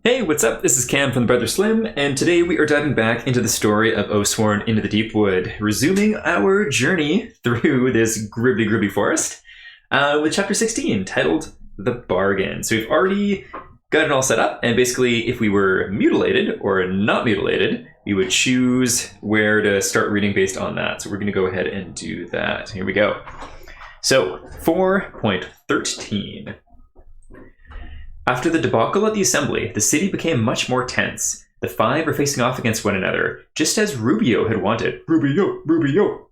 Hey, what's up? This is Cam from the Brother Slim, and today we are diving back into the story of Oathsworn into the Deepwood, resuming our journey through this gribbly forest with chapter 16, titled The Bargain. So we've already got it all set up, and basically if we were mutilated or not mutilated, we would choose where to start reading based on that. So we're going to go ahead and do that. Here we go. So 4.13. After the debacle at the assembly, the city became much more tense. The five were facing off against one another, just as Rubio had wanted. Rubio!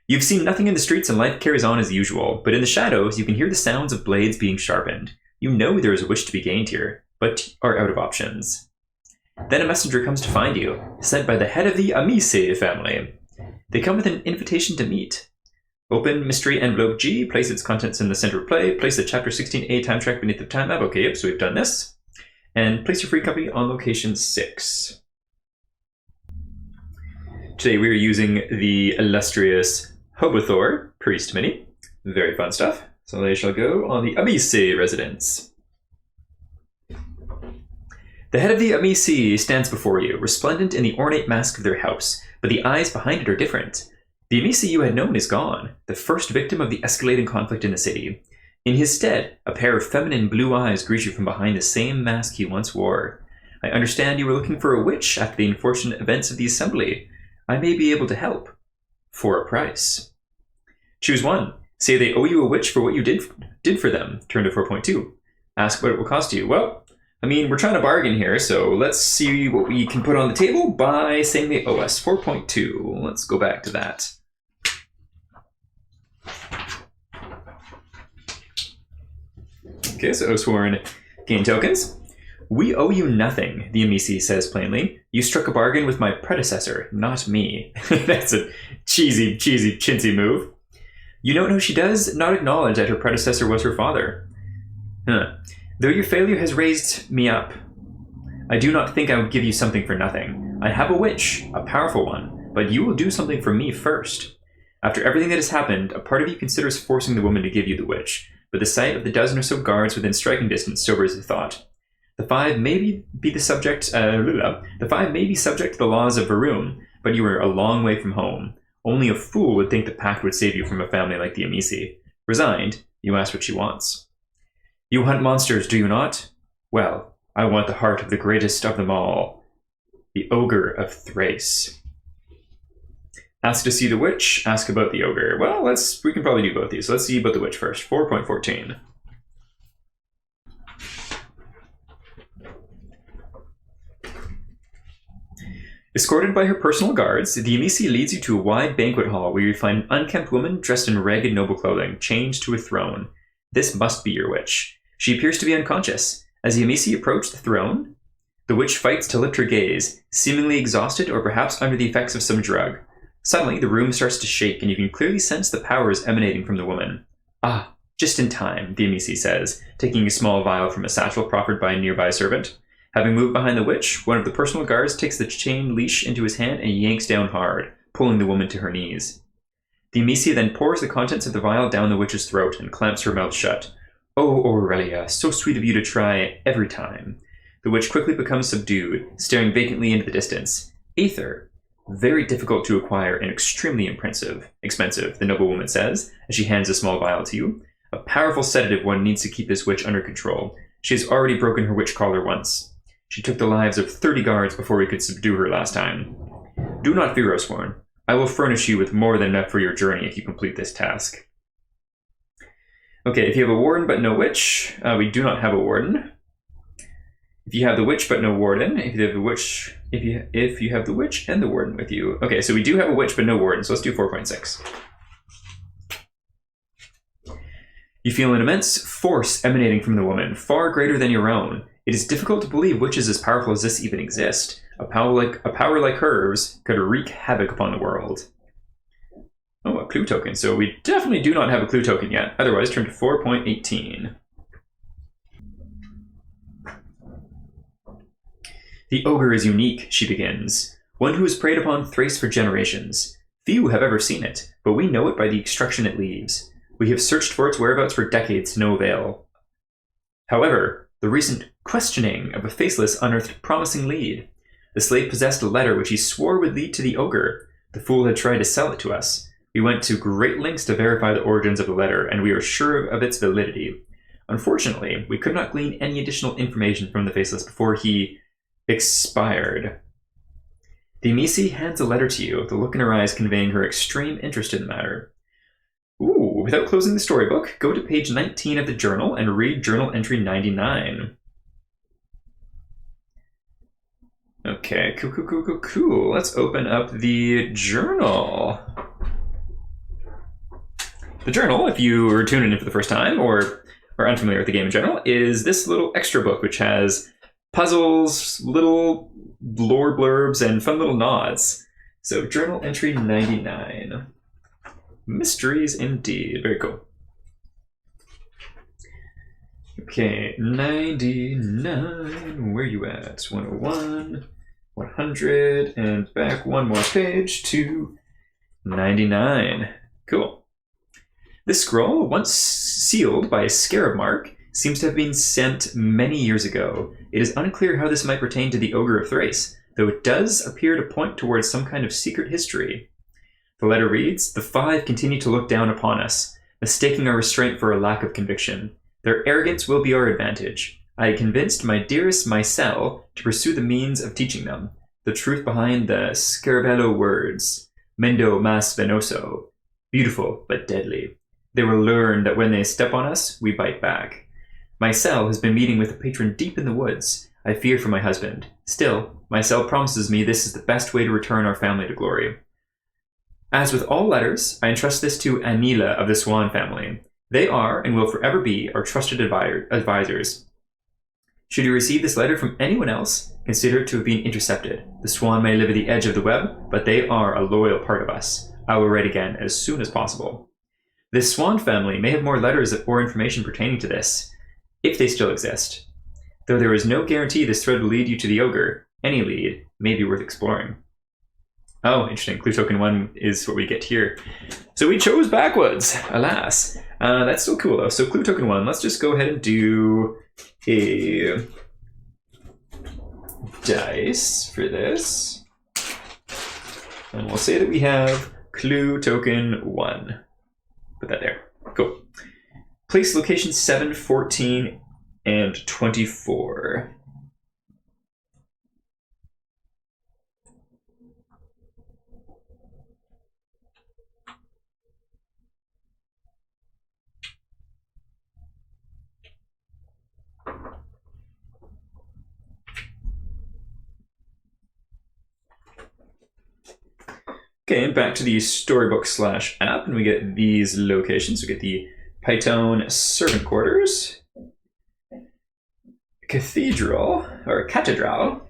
You've seen nothing in the streets and life carries on as usual, but in the shadows you can hear the sounds of blades being sharpened. You know there is a wish to be gained here, but are out of options. Then a messenger comes to find you, sent by the head of the Amice family. They come with an invitation to meet. Open mystery envelope G, place its contents in the center of play, place the chapter 16A time track beneath the time map. Okay, yep, so we've done this. And place your free company on location 6. Today we are using the illustrious Hobothor Priest Mini. Very fun stuff. So they shall go on the Amice residence. The head of the Amice stands before you, resplendent in the ornate mask of their house, but the eyes behind it are different. The Amice you had known is gone, the first victim of the escalating conflict in the city. In his stead, a pair of feminine blue eyes greet you from behind the same mask you once wore. I understand you were looking for a witch after the unfortunate events of the assembly. I may be able to help. For a price. Choose one. Say they owe you a witch for what you did for them. Turn to 4.2. Ask what it will cost you. Well, I mean, we're trying to bargain here, so let's see what we can put on the table by saying they owe us. 4.2. Let's go back to that. Okay, so Oathsworn gain tokens. We owe you nothing, the Amice says plainly. You struck a bargain with my predecessor, not me. That's a cheesy, chintzy move. You don't know she does not acknowledge that her predecessor was her father. Though your failure has raised me up, I do not think I would give you something for nothing. I have a witch, a powerful one, but you will do something for me first. After everything that has happened, a part of you considers forcing the woman to give you the witch, but the sight of the dozen or so guards within striking distance sobers the thought. The five may be subject to the laws of Varum, but you are a long way from home. Only a fool would think the pact would save you from a family like the Amice. Resigned, you ask what she wants. You hunt monsters, do you not? Well, I want the heart of the greatest of them all, the Ogre of Thrace. Ask to see the witch, ask about the ogre. Well, we can probably do both these. So let's see about the witch first. 4.14. Escorted by her personal guards, the Amice leads you to a wide banquet hall where you find an unkempt woman dressed in ragged noble clothing, chained to a throne. This must be your witch. She appears to be unconscious. As the Amice approach the throne, the witch fights to lift her gaze, seemingly exhausted or perhaps under the effects of some drug. Suddenly, the room starts to shake, and you can clearly sense the powers emanating from the woman. Ah, just in time, the Amice says, taking a small vial from a satchel proffered by a nearby servant. Having moved behind the witch, one of the personal guards takes the chain leash into his hand and yanks down hard, pulling the woman to her knees. The Amice then pours the contents of the vial down the witch's throat and clamps her mouth shut. Oh, Aurelia, so sweet of you to try every time. The witch quickly becomes subdued, staring vacantly into the distance. Aether. Very difficult to acquire and extremely expensive, the noblewoman says, as she hands a small vial to you. A powerful sedative one needs to keep this witch under control. She has already broken her witch collar once. She took the lives of 30 guards before we could subdue her last time. Do not fear, Oathsworn. I will furnish you with more than enough for your journey if you complete this task. Okay, if you have a warden but no witch, we do not have a warden. If you have the witch but no warden, if you have the witch and the warden with you. Okay, so we do have a witch but no warden, so let's do 4.6. You feel an immense force emanating from the woman, far greater than your own. It is difficult to believe witches as powerful as this even exist. A power like hers could wreak havoc upon the world. Oh, a clue token. So we definitely do not have a clue token yet. Otherwise, turn to 4.18. The ogre is unique, she begins. One who has preyed upon Thrace for generations. Few have ever seen it, but we know it by the extraction it leaves. We have searched for its whereabouts for decades to no avail. However, the recent Questioning of a faceless unearthed promising lead. The slave possessed a letter which he swore would lead to the ogre. The fool had tried to sell it to us. We went to great lengths to verify the origins of the letter, and we were sure of its validity. Unfortunately, we could not glean any additional information from the faceless before he expired. The Misi hands a letter to you, the look in her eyes conveying her extreme interest in the matter. Ooh, without closing the storybook, go to page 19 of the journal and read journal entry 99. Okay, cool. Let's open up the journal. The journal, if you are tuning in for the first time or are unfamiliar with the game in general, is this little extra book which has puzzles, little lore blurbs, and fun little nods. So, journal entry 99. Mysteries indeed. Very cool. Okay, 99. Where you at? 101, 100, and back one more page to 99. Cool. This scroll, once sealed by a scarab mark, seems to have been sent many years ago. It is unclear how this might pertain to the Ogre of Thrace, though it does appear to point towards some kind of secret history. The letter reads, "The five continue to look down upon us, mistaking our restraint for a lack of conviction. Their arrogance will be our advantage. I convinced my dearest Mycel to pursue the means of teaching them the truth behind the Scarabello words, Mendo mas venoso, beautiful but deadly. They will learn that when they step on us, we bite back. Mycel has been meeting with a patron deep in the woods. I fear for my husband. Still, Mycel promises me this is the best way to return our family to glory. As with all letters, I entrust this to Anila of the Swan family. They are, and will forever be, our trusted advisors. Should you receive this letter from anyone else, consider it to have been intercepted. The Swan may live at the edge of the web, but they are a loyal part of us. I will write again as soon as possible. This Swan family may have more letters or information pertaining to this, if they still exist. Though there is no guarantee this thread will lead you to the ogre, any lead may be worth exploring." Oh, interesting. Clue token 1 is what we get here. So we chose backwards, alas. That's still cool though. So clue token 1, let's just go ahead and do a dice for this. And we'll say that we have clue token 1. Put that there. Cool. Place location 7, 14, and 24. Okay, and back to the storybook / app, and we get these locations. We get the Python Servant Quarters, Cathedral, Cathedrale,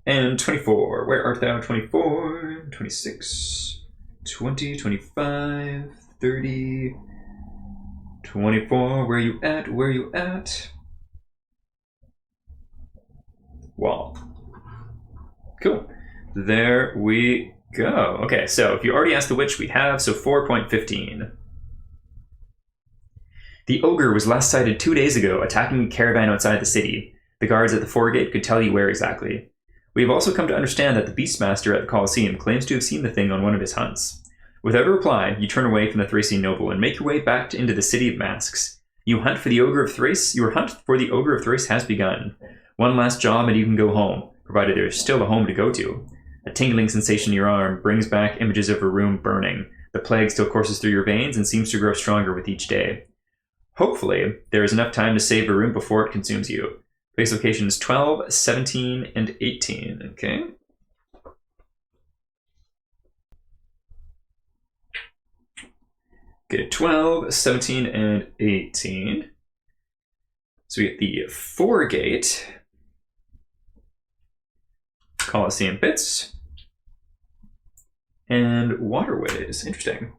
and 24. Where art thou? 24, 26, 20, 25, 30, 24. Where you at? Wall. Cool. There we go. Okay, so if you already asked the witch, we have, so 4.15. The ogre was last sighted 2 days ago, attacking a caravan outside the city. The guards at the foregate could tell you where exactly. We have also come to understand that the Beastmaster at the Colosseum claims to have seen the thing on one of his hunts. Without a reply, you turn away from the Thracian noble and make your way back into the City of Masks. Your hunt for the Ogre of Thrace has begun. One last job and you can go home, provided there is still a home to go to. A tingling sensation in your arm brings back images of a room burning. The plague still courses through your veins and seems to grow stronger with each day. Hopefully, there is enough time to save the room before it consumes you. Place locations 12, 17, and 18. Okay. Okay, 12, 17, and 18. So we get the foregate, Colosseum pits, and waterways. Interesting.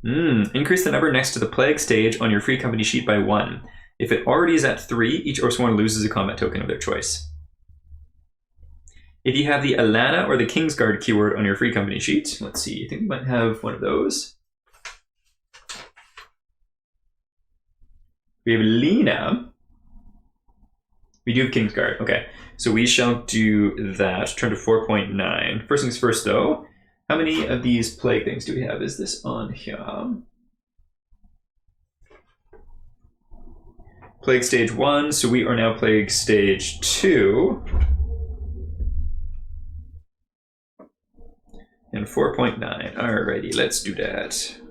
Increase the number next to the plague stage on your free company sheet by 1. If it already is at 3, each Oathsworn loses a combat token of their choice. If you have the Alana or the Kingsguard keyword on your free company sheet, let's see, I think we might have one of those. We have Lena. We do have Kingsguard. Okay, so we shall do that. Turn to 4.9. First things first, though. How many of these plague things do we have? Is this on here? Plague stage 1, so we are now plague stage 2. And 4.9. Alrighty, let's do that.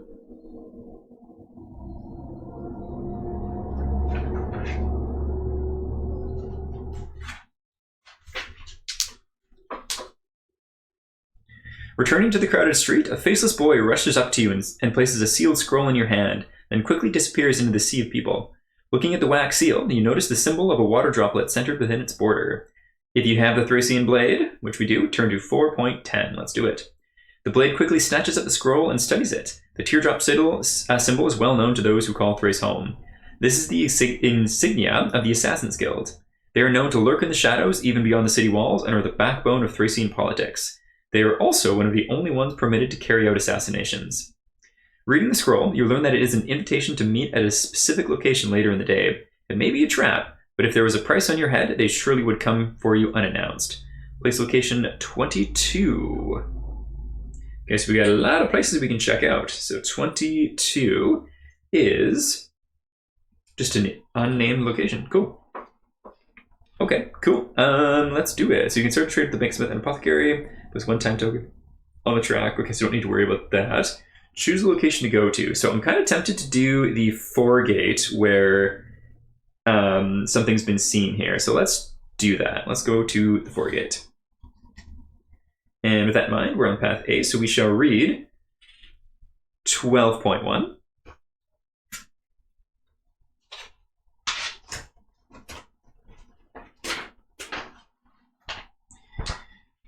Returning to the crowded street, a faceless boy rushes up to you and places a sealed scroll in your hand, then quickly disappears into the sea of people. Looking at the wax seal, you notice the symbol of a water droplet centered within its border. If you have the Thracian blade, which we do, turn to 4.10. Let's do it. The blade quickly snatches up the scroll and studies it. The teardrop symbol is well known to those who call Thrace home. This is the insignia of the Assassin's Guild. They are known to lurk in the shadows, even beyond the city walls, and are the backbone of Thracian politics. They are also one of the only ones permitted to carry out assassinations. Reading the scroll, you learn that it is an invitation to meet at a specific location later in the day. It may be a trap, but if there was a price on your head, they surely would come for you unannounced. Place location 22. Okay, so we got a lot of places we can check out. So 22 is just an unnamed location. Cool. Okay, cool. Let's do it. So you can start to trade with the banksmith and apothecary. There's one-time token on the track. Okay, so you don't need to worry about that. Choose a location to go to. So I'm kind of tempted to do the foregate where something's been seen here. So let's do that. Let's go to the foregate. And with that in mind, we're on path A, so we shall read 12.1.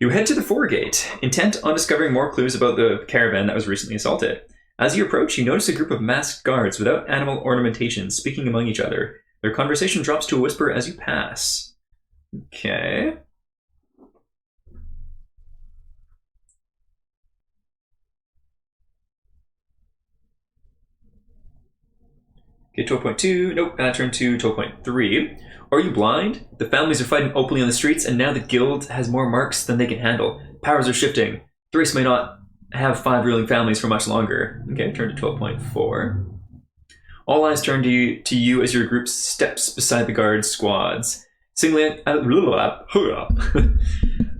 You head to the foregate, intent on discovering more clues about the caravan that was recently assaulted. As you approach, you notice a group of masked guards without animal ornamentation speaking among each other. Their conversation drops to a whisper as you pass. Okay. Okay, 12.2. Nope, turn to 12.3. Are you blind? The families are fighting openly on the streets, and now the guild has more marks than they can handle. Powers are shifting. Thrace may not have 5 ruling families for much longer. Okay, turn to 12.4. All eyes turn to you as your group steps beside the guard squads. Singling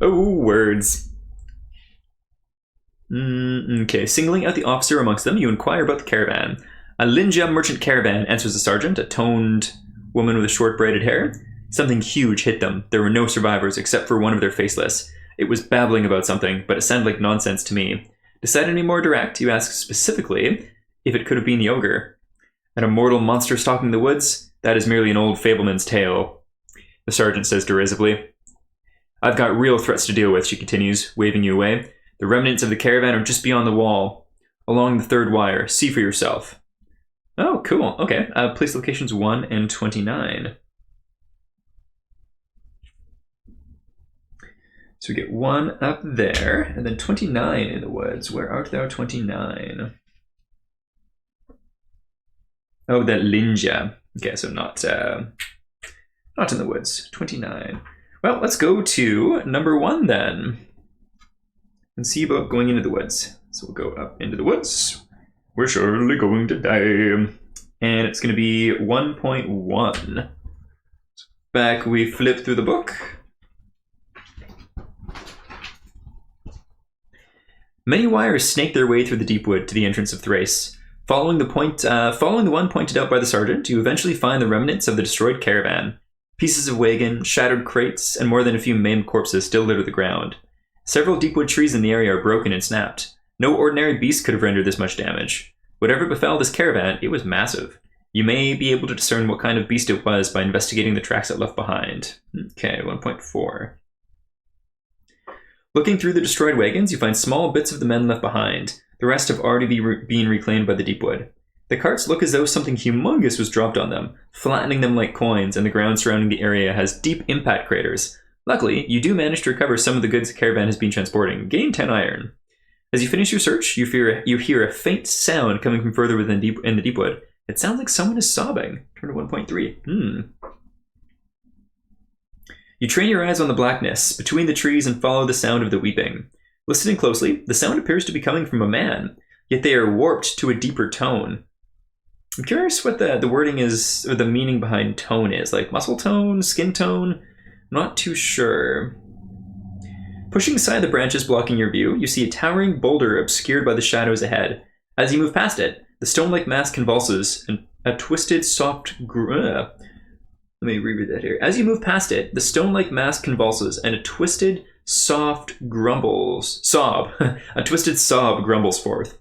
oh, words. Okay, singling out the officer amongst them, you inquire about the caravan. A Linja merchant caravan, answers the sergeant, a toned woman with short braided hair. Something huge hit them. There were no survivors except for one of their faceless. It was babbling about something, but it sounded like nonsense to me. Decide any more direct, you ask specifically if it could have been the ogre. An immortal monster stalking the woods? That is merely an old fableman's tale, the sergeant says derisively. I've got real threats to deal with, she continues, waving you away. The remnants of the caravan are just beyond the wall, along the third wire. See for yourself. Oh, cool. Okay. Place locations 1 and 29. So we get 1 up there, and then 29 in the woods. Where art thou, 29? Oh, that Linja. Okay, so not in the woods. 29. Well, let's go to number 1 then, and see about going into the woods. So we'll go up into the woods. We're surely going to die. And it's going to be 1.1. Back we flip through the book. Many wires snake their way through the Deepwood to the entrance of Thrace. Following the one pointed out by the sergeant, you eventually find the remnants of the destroyed caravan. Pieces of wagon, shattered crates, and more than a few maimed corpses still litter the ground. Several Deepwood trees in the area are broken and snapped. No ordinary beast could have rendered this much damage. Whatever befell this caravan, it was massive. You may be able to discern what kind of beast it was by investigating the tracks it left behind. Okay, 1.4. Looking through the destroyed wagons, you find small bits of the men left behind. The rest have already been reclaimed by the Deepwood. The carts look as though something humongous was dropped on them, flattening them like coins, and the ground surrounding the area has deep impact craters. Luckily, you do manage to recover some of the goods the caravan has been transporting. Gain 10 iron. As you finish your search, you hear a faint sound coming from further within in the Deepwood. It sounds like someone is sobbing. Turn to 1.3. You train your eyes on the blackness between the trees and follow the sound of the weeping. Listening closely, the sound appears to be coming from a man, yet they are warped to a deeper tone. I'm curious what the wording is, or the meaning behind tone is. Like muscle tone, skin tone? Not too sure. Pushing aside the branches blocking your view, you see a towering boulder obscured by the shadows ahead. As you move past it, the stone-like mass convulses, and a twisted, soft... Let me reread that here. As you move past it, the stone-like mass convulses, and a twisted, soft sob. A twisted sob grumbles forth.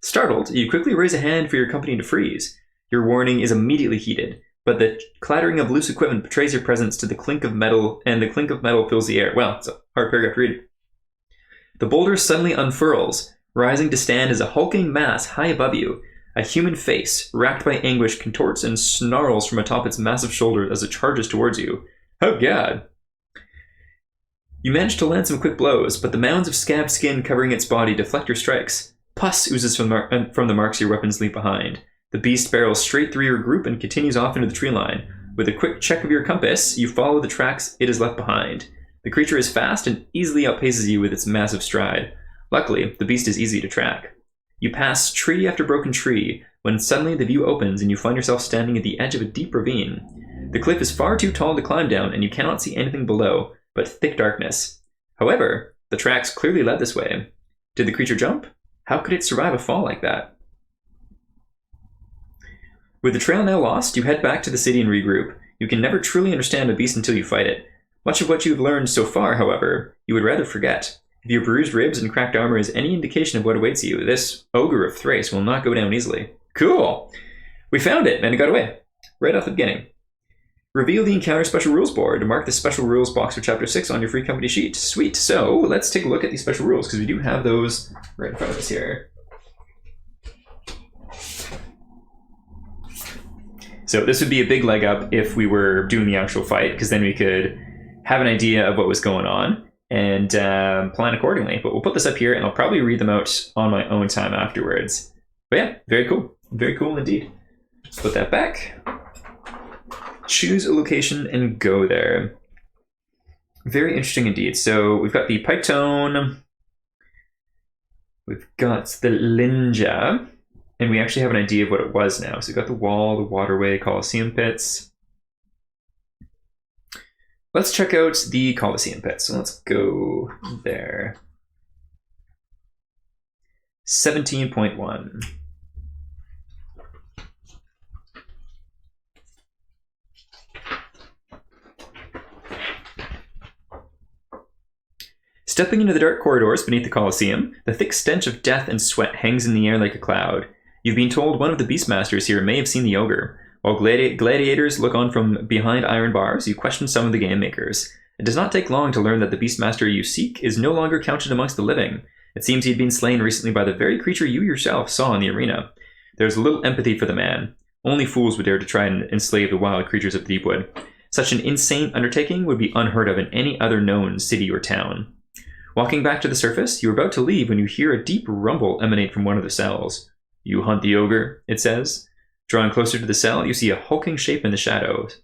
Startled, you quickly raise a hand for your company to freeze. Your warning is immediately heeded, but the clattering of loose equipment betrays your presence to the clink of metal, and the clink of metal fills the air. Well, it's a hard paragraph to read. The boulder suddenly unfurls, rising to stand as a hulking mass high above you. A human face, racked by anguish, contorts and snarls from atop its massive shoulder as it charges towards you. Oh god. You manage to land some quick blows, but the mounds of scabbed skin covering its body deflect your strikes. Pus oozes from the marks your weapons leave behind. The beast barrels straight through your group and continues off into the tree line. With a quick check of your compass, you follow the tracks it has left behind. The creature is fast and easily outpaces you with its massive stride. Luckily, the beast is easy to track. You pass tree after broken tree, when suddenly the view opens and you find yourself standing at the edge of a deep ravine. The cliff is far too tall to climb down and you cannot see anything below, but thick darkness. However, the tracks clearly led this way. Did the creature jump? How could it survive a fall like that? With the trail now lost, you head back to the city and regroup. You can never truly understand a beast until you fight it. Much of what you've learned so far, however, you would rather forget. If your bruised ribs and cracked armor is any indication of what awaits you, this ogre of Thrace will not go down easily. Cool! We found it, and it got away. Right off the beginning. Reveal the Encounter Special Rules board to mark the Special Rules box for Chapter 6 on your free company sheet. Sweet. So, let's take a look at these special rules, because we do have those right in front of us here. So this would be a big leg up if we were doing the actual fight, because then we could have an idea of what was going on and plan accordingly. But we'll put this up here, and I'll probably read them out on my own time afterwards. But yeah, very cool. Very cool indeed. Let's put that back. Choose a location and go there. Very interesting indeed. So we've got the Pike Tone. We've got the Linja. And we actually have an idea of what it was now. So we've got the wall, the waterway, Colosseum pits. Let's check out the Colosseum pits. So let's go there. 17.1. Stepping into the dark corridors beneath the Colosseum, the thick stench of death and sweat hangs in the air like a cloud. You've been told one of the Beastmasters here may have seen the ogre. While gladiators look on from behind iron bars, you question some of the game makers. It does not take long to learn that the Beastmaster you seek is no longer counted amongst the living. It seems he'd been slain recently by the very creature you yourself saw in the arena. There's little empathy for the man. Only fools would dare to try and enslave the wild creatures of Deepwood. Such an insane undertaking would be unheard of in any other known city or town. Walking back to the surface, you're about to leave when you hear a deep rumble emanate from one of the cells. You hunt the ogre, it says. Drawing closer to the cell, you see a hulking shape in the shadows.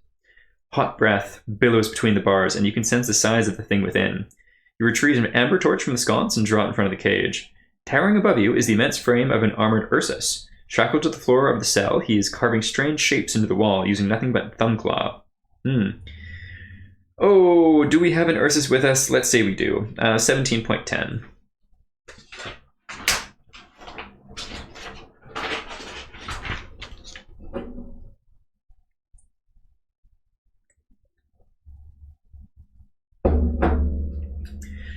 Hot breath billows between the bars, and you can sense the size of the thing within. You retrieve an amber torch from the sconce and draw it in front of the cage. Towering above you is the immense frame of an armored Ursus. Shackled to the floor of the cell, he is carving strange shapes into the wall using nothing but thumb claw. Oh, do we have an Ursus with us? Let's say we do. 17.10.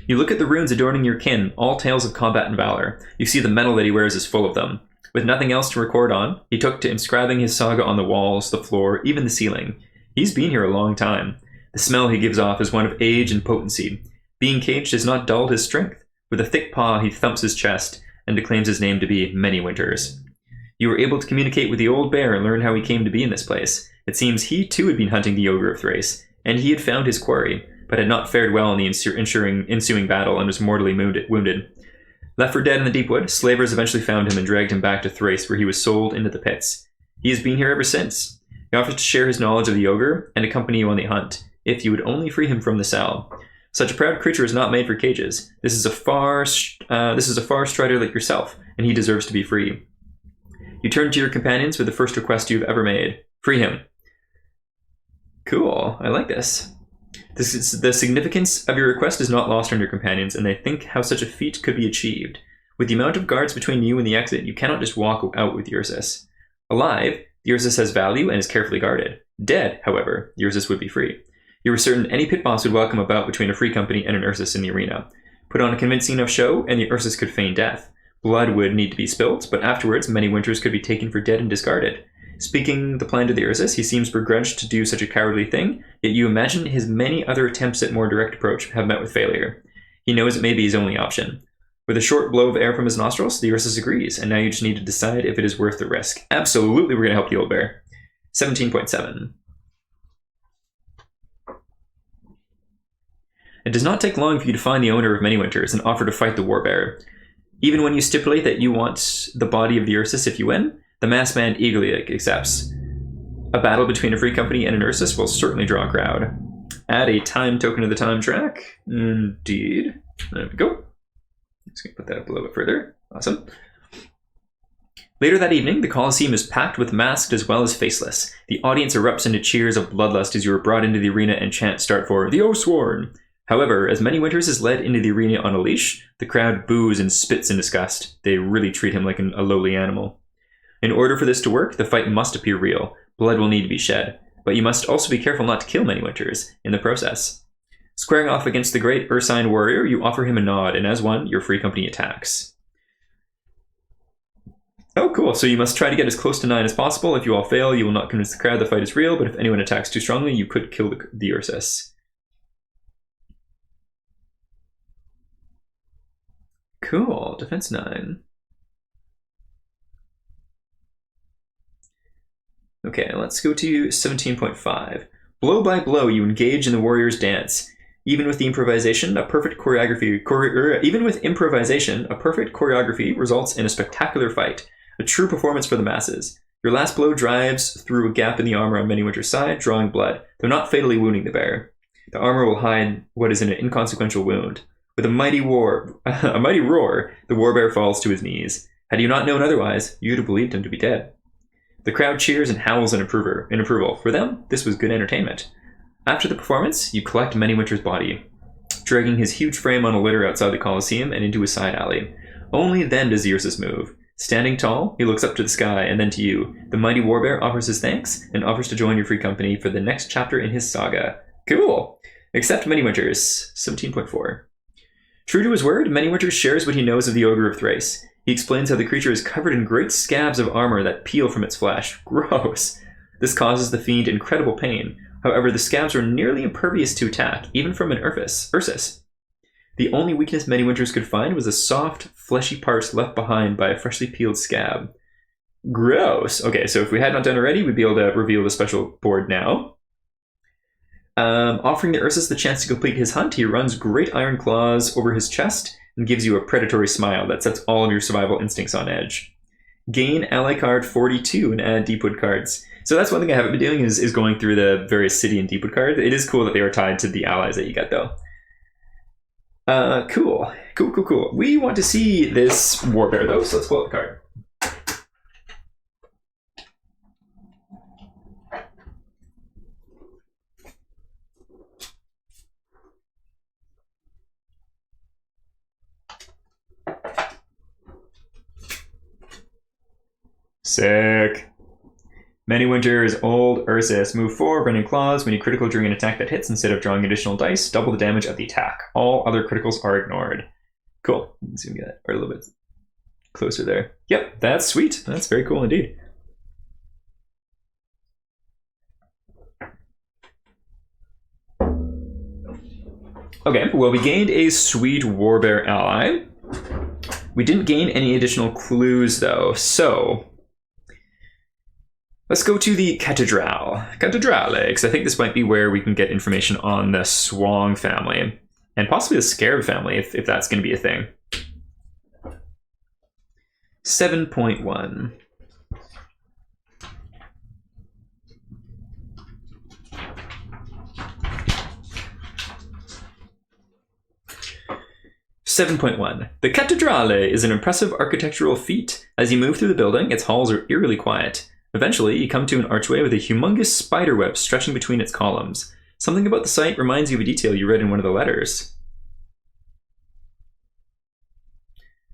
You look at the runes adorning your kin, all tales of combat and valor. You see the metal that he wears is full of them. With nothing else to record on, he took to inscribing his saga on the walls, the floor, even the ceiling. He's been here a long time. The smell he gives off is one of age and potency. Being caged has not dulled his strength. With a thick paw, he thumps his chest and declaims his name to be Many Winters. You were able to communicate with the old bear and learn how he came to be in this place. It seems he too had been hunting the ogre of Thrace, and he had found his quarry, but had not fared well in the ensuing battle and was mortally wounded. Left for dead in the Deepwood, slavers eventually found him and dragged him back to Thrace, where he was sold into the pits. He has been here ever since. He offers to share his knowledge of the ogre and accompany you on the hunt, if you would only free him from the cell. Such a proud creature is not made for cages. This is a far strider like yourself, and he deserves to be free. You turn to your companions with the first request you've ever made. Free him. Cool. I like this. The significance of your request is not lost on your companions, and they think how such a feat could be achieved. With the amount of guards between you and the exit, you cannot just walk out with Ursus. Alive, the Ursus has value and is carefully guarded. Dead, however, the Ursus would be free. You were certain any pit boss would welcome a bout between a free company and an Ursus in the arena. Put on a convincing enough show, and the Ursus could feign death. Blood would need to be spilt, but afterwards many winters could be taken for dead and discarded. Speaking the plan to the Ursus, he seems begrudged to do such a cowardly thing, yet you imagine his many other attempts at more direct approach have met with failure. He knows it may be his only option. With a short blow of air from his nostrils, the Ursus agrees, and now you just need to decide if it is worth the risk. Absolutely, we're going to help the old bear. 17.7. It does not take long for you to find the owner of Many Winters and offer to fight the warbearer. Even when you stipulate that you want the body of the Ursus if you win, the masked man eagerly accepts. A battle between a free company and an Ursus will certainly draw a crowd. Add a time token to the time track. Indeed. There we go. Just going to put that up a little bit further. Awesome. Later that evening, the Colosseum is packed with masked as well as faceless. The audience erupts into cheers of bloodlust as you are brought into the arena and chants start for the Oathsworn. However, as Many Winters is led into the arena on a leash, the crowd boos and spits in disgust. They really treat him like a lowly animal. In order for this to work, the fight must appear real. Blood will need to be shed. But you must also be careful not to kill Many Winters in the process. Squaring off against the great Ursine warrior, you offer him a nod, and as one, your free company attacks. Oh, cool. So you must try to get as close to 9 as possible. If you all fail, you will not convince the crowd the fight is real, but if anyone attacks too strongly, you could kill the Ursus. Cool. Defense 9. Okay, let's go to 17.5. Blow by blow, you engage in the warrior's dance. Even with improvisation, a perfect choreography results in a spectacular fight, a true performance for the masses. Your last blow drives through a gap in the armor on Many Winter's side, drawing blood, though not fatally wounding the bear. The armor will hide what is an inconsequential wound. With a mighty roar, the warbear falls to his knees. Had you not known otherwise, you would have believed him to be dead. The crowd cheers and howls in approval. For them, this was good entertainment. After the performance, you collect Many Winter's body, dragging his huge frame on a litter outside the Colosseum and into a side alley. Only then does Ursus move. Standing tall, he looks up to the sky and then to you. The mighty warbear offers his thanks and offers to join your free company for the next chapter in his saga. Cool! Except Many Winters. 17.4. True to his word, Many Winters shares what he knows of the Ogre of Thrace. He explains how the creature is covered in great scabs of armor that peel from its flesh. Gross! This causes the fiend incredible pain. However, the scabs are nearly impervious to attack, even from an Ursus. The only weakness Many Winters could find was the soft, fleshy parts left behind by a freshly peeled scab. Gross! Okay, so if we had not done already, we'd be able to reveal the special board now. Offering the Ursus the chance to complete his hunt, he runs great iron claws over his chest and gives you a predatory smile that sets all of your survival instincts on edge. Gain ally card 42 and add Deepwood cards. So that's one thing I haven't been doing is going through the various city and Deepwood cards. It is cool that they are tied to the allies that you get, though. Cool. We want to see this warbear, though, so let's pull out the card. Sick. Many Winters, old Ursus. Move 4, running claws. When you critical during an attack that hits, instead of drawing additional dice, double the damage of the attack. All other criticals are ignored. Cool. Let's see if we can get a little bit closer there. Yep, that's sweet. That's very cool indeed. Okay, well, we gained a sweet warbear ally. We didn't gain any additional clues, though, so let's go to the Cathedrale, because I think this might be where we can get information on the Swang family, and possibly the Scarab family, if that's going to be a thing. 7.1. 7.1. The Cattedrale is an impressive architectural feat. As you move through the building, its halls are eerily quiet. Eventually, you come to an archway with a humongous spider web stretching between its columns. Something about the site reminds you of a detail you read in one of the letters.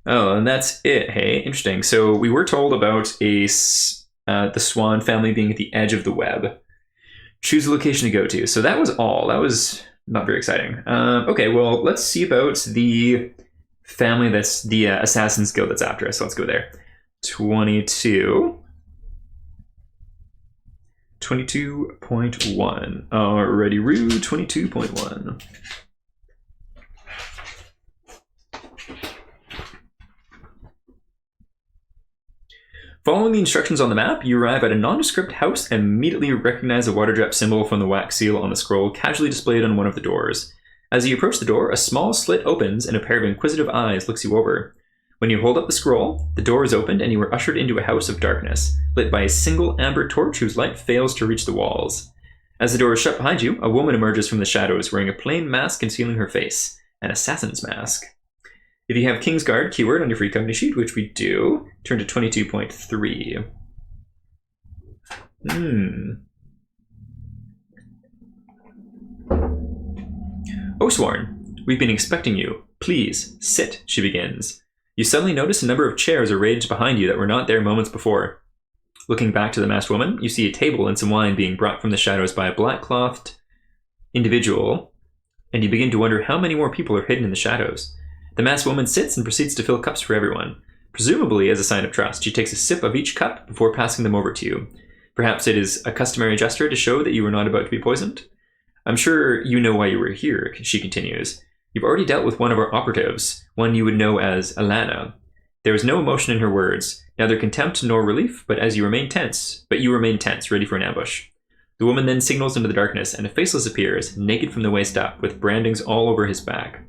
Oh, and that's it, hey? Interesting. So we were told about the swan family being at the edge of the web. Choose a location to go to. So that was all. That was not very exciting. Okay, well, let's see about the family that's the Assassin's Guild that's after us. So let's go there. 22. 22.1. Alrighty, Rue, 22.1. Following the instructions on the map, you arrive at a nondescript house and immediately recognize a water drop symbol from the wax seal on the scroll casually displayed on one of the doors. As you approach the door, a small slit opens and a pair of inquisitive eyes looks you over. When you hold up the scroll, the door is opened and you are ushered into a house of darkness, lit by a single amber torch whose light fails to reach the walls. As the door is shut behind you, a woman emerges from the shadows wearing a plain mask concealing her face, an assassin's mask. If you have Kingsguard keyword on your free company sheet, which we do, turn to 22.3. Oathsworn, we've been expecting you. Please, sit, she begins. You suddenly notice a number of chairs arranged behind you that were not there moments before. Looking back to the masked woman, you see a table and some wine being brought from the shadows by a black-clothed individual, and you begin to wonder how many more people are hidden in the shadows. The masked woman sits and proceeds to fill cups for everyone. Presumably as a sign of trust, she takes a sip of each cup before passing them over to you. Perhaps it is a customary gesture to show that you are not about to be poisoned. I'm sure you know why you were here, she continues. You've already dealt with one of our operatives, one you would know as Alana. There is no emotion in her words, neither contempt nor relief, but you remain tense, ready for an ambush. The woman then signals into the darkness, and a faceless appears, naked from the waist up, with brandings all over his back.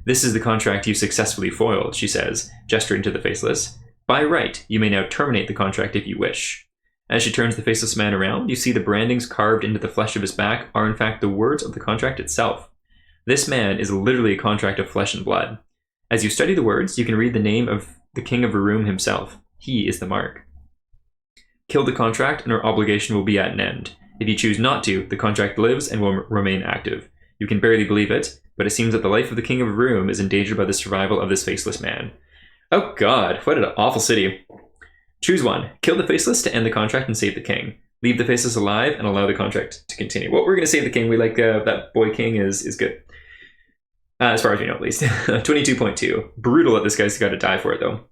This is the contract you successfully foiled, she says, gesturing to the faceless. By right, you may now terminate the contract if you wish. As she turns the faceless man around, you see the brandings carved into the flesh of his back are in fact the words of the contract itself. This man is literally a contract of flesh and blood. As you study the words, you can read the name of the King of Varum himself. He is the mark. Kill the contract and our obligation will be at an end. If you choose not to, the contract lives and will remain active. You can barely believe it, but it seems that the life of the King of Varum is endangered by the survival of this faceless man. Oh god, what an awful city. Choose one. Kill the faceless to end the contract and save the king. Leave the faceless alive and allow the contract to continue. Well, we're going to save the king. We like that boy king is good. As far as we know, at least. 22.2. Brutal that this guy's got to die for it, though.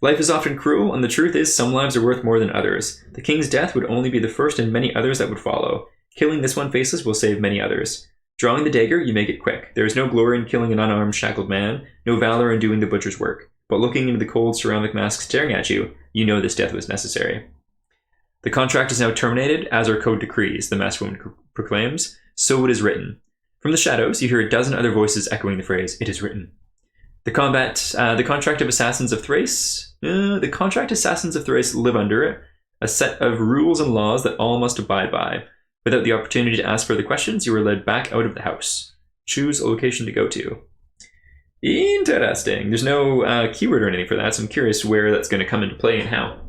Life is often cruel, and the truth is some lives are worth more than others. The king's death would only be the first in many others that would follow. Killing this one faceless will save many others. Drawing the dagger, you make it quick. There is no glory in killing an unarmed, shackled man, no valor in doing the butcher's work. But looking into the cold ceramic mask staring at you, you know this death was necessary. The contract is now terminated, as our code decrees, the masked woman proclaims. So it is written. From the shadows, you hear a dozen other voices echoing the phrase, "It is written." The contract of assassins of Thrace live under a set of rules and laws that all must abide by. Without the opportunity to ask further questions, you are led back out of the house. Choose a location to go to. Interesting. There's no keyword or anything for that, so I'm curious where that's going to come into play and how.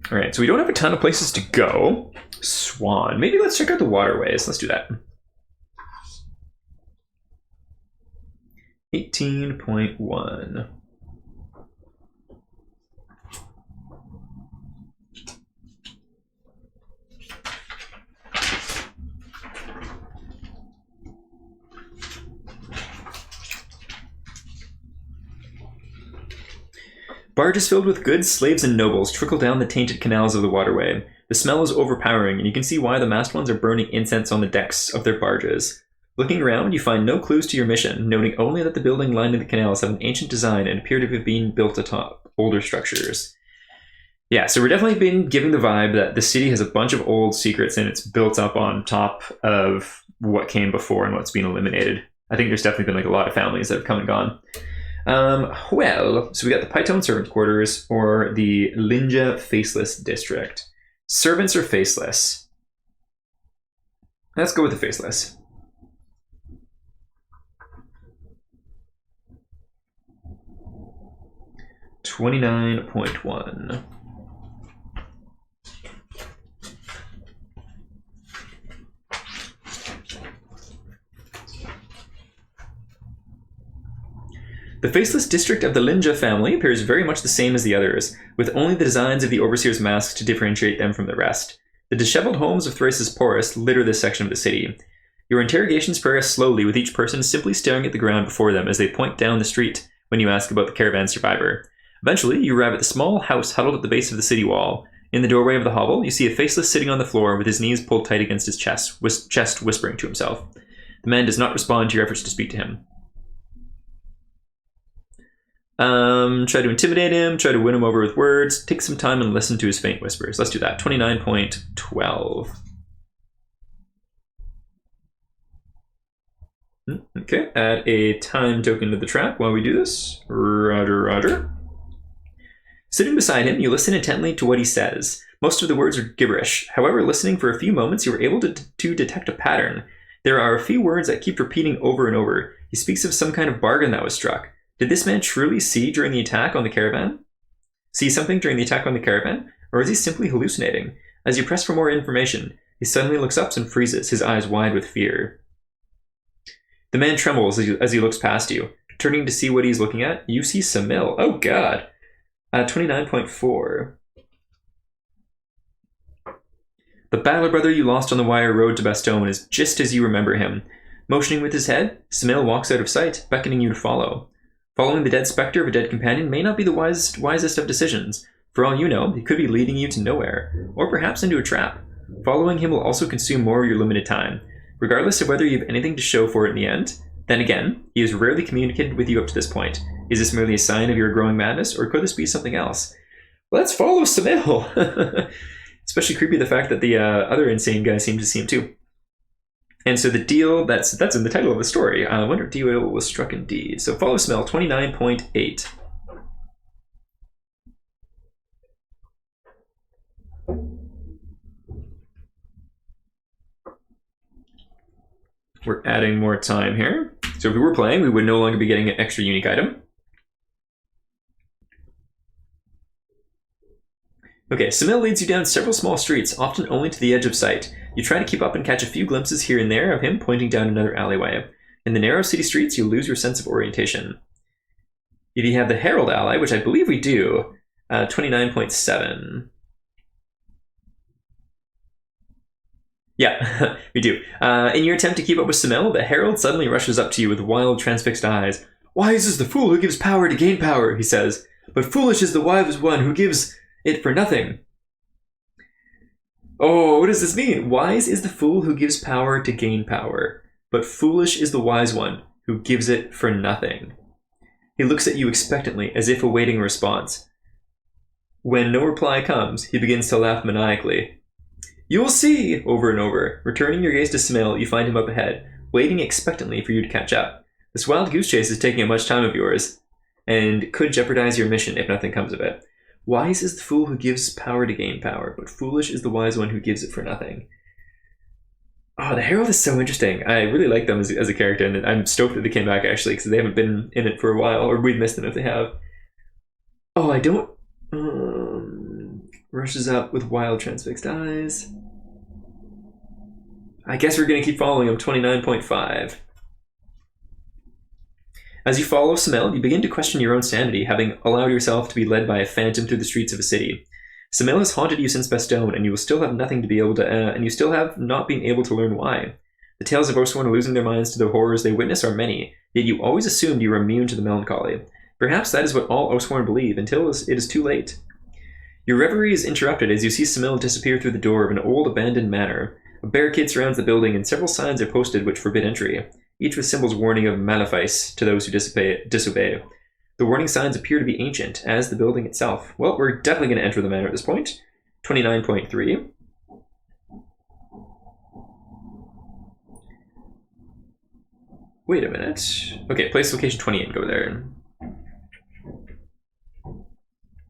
All right, so we don't have a ton of places to go. Swan. Maybe let's check out the waterways. Let's do that. 18.1. Barges filled with goods, slaves, and nobles trickle down the tainted canals of the waterway. The smell is overpowering, and you can see why the masked ones are burning incense on the decks of their barges. Looking around, you find no clues to your mission, noting only that the building lining the canals have an ancient design and appear to have been built atop older structures. Yeah, so we're definitely been giving the vibe that the city has a bunch of old secrets and it's built up on top of what came before and what's been eliminated. I think there's definitely been like a lot of families that have come and gone. Well, so we got the Python Servant Quarters or the Linja Faceless District. Servants are faceless. Let's go with the faceless. $29.1. The faceless district of the Linja family appears very much the same as the others, with only the designs of the overseer's masks to differentiate them from the rest. The disheveled homes of Thrace's poorest litter this section of the city. Your interrogations progress slowly, with each person simply staring at the ground before them as they point down the street when you ask about the caravan survivor. Eventually, you arrive at the small house huddled at the base of the city wall. In the doorway of the hovel, you see a faceless sitting on the floor with his knees pulled tight against his chest whispering to himself. The man does not respond to your efforts to speak to him. Try to intimidate him, try to win him over with words, take some time and listen to his faint whispers. Let's do that. 29.12. Okay, add a time token to the track while we do this. Roger. Sitting beside him, you listen intently to what he says. Most of the words are gibberish. However, listening for a few moments, you are able to detect a pattern. There are a few words that keep repeating over and over. He speaks of some kind of bargain that was struck. Did this man truly see during the attack on the caravan? See something during the attack on the caravan? Or is he simply hallucinating? As you press for more information, he suddenly looks up and freezes, his eyes wide with fear. The man trembles as he looks past you. Turning to see what he's looking at, you see Samil. Oh god! 29.4. The battler brother you lost on the wire road to Bastogne is just as you remember him. Motioning with his head, Samil walks out of sight, beckoning you to follow. Following the dead specter of a dead companion may not be the wisest of decisions. For all you know, he could be leading you to nowhere, or perhaps into a trap. Following him will also consume more of your limited time. Regardless of whether you have anything to show for it in the end, then again, he has rarely communicated with you up to this point. Is this merely a sign of your growing madness, or could this be something else? Let's follow Samil! Especially creepy the fact that the other insane guy seemed to see him too. And so the deal, that's in the title of the story. I wonder if deal was struck indeed. So follow Smell, 29.8. We're adding more time here. So if we were playing, we would no longer be getting an extra unique item. Okay, Samil leads you down several small streets, often only to the edge of sight. You try to keep up and catch a few glimpses here and there of him pointing down another alleyway. In the narrow city streets, you lose your sense of orientation. If you have the Herald ally, which I believe we do, 29.7. Yeah, we do. In your attempt to keep up with Samil, the Herald suddenly rushes up to you with wild, transfixed eyes. "Wise is the fool who gives power to gain power," he says, "but foolish is the wise one who gives it for nothing." Oh, what does this mean? Wise is the fool who gives power to gain power, but foolish is the wise one who gives it for nothing. He looks at you expectantly, as if awaiting a response. When no reply comes, he begins to laugh maniacally. "You'll see!" over and over. Returning your gaze to Samil, you find him up ahead, waiting expectantly for you to catch up. This wild goose chase is taking up much time of yours, and could jeopardize your mission if nothing comes of it. Wise is the fool who gives power to gain power, but foolish is the wise one who gives it for nothing. Oh, the Herald is so interesting. I really like them as a character, and I'm stoked that they came back, actually, because they haven't been in it for a while, or we've missed them if they have. Oh, I don't... rushes up with wild transfixed eyes. I guess we're going to keep following him, 29.5. As you follow Samil, you begin to question your own sanity, having allowed yourself to be led by a phantom through the streets of a city. Samil has haunted you since Bastogne, and you will still have nothing to be able to, and you still have not been able to learn why. The tales of Oathsworn losing their minds to the horrors they witness are many, yet you always assumed you were immune to the melancholy. Perhaps that is what all Oathsworn believe, until it is too late. Your reverie is interrupted as you see Samil disappear through the door of an old abandoned manor. A barricade surrounds the building, and several signs are posted which forbid entry, each with symbols warning of malefice to those who disobey. The warning signs appear to be ancient, as the building itself. Well, we're definitely going to enter the manor at this point. 29.3. Wait a minute. Okay, place location 28, go there.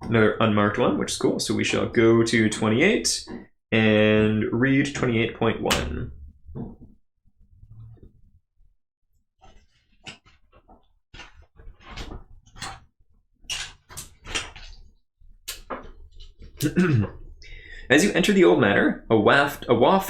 Another unmarked one, which is cool. So we shall go to 28 and read 28.1. As you enter the old manor, a waft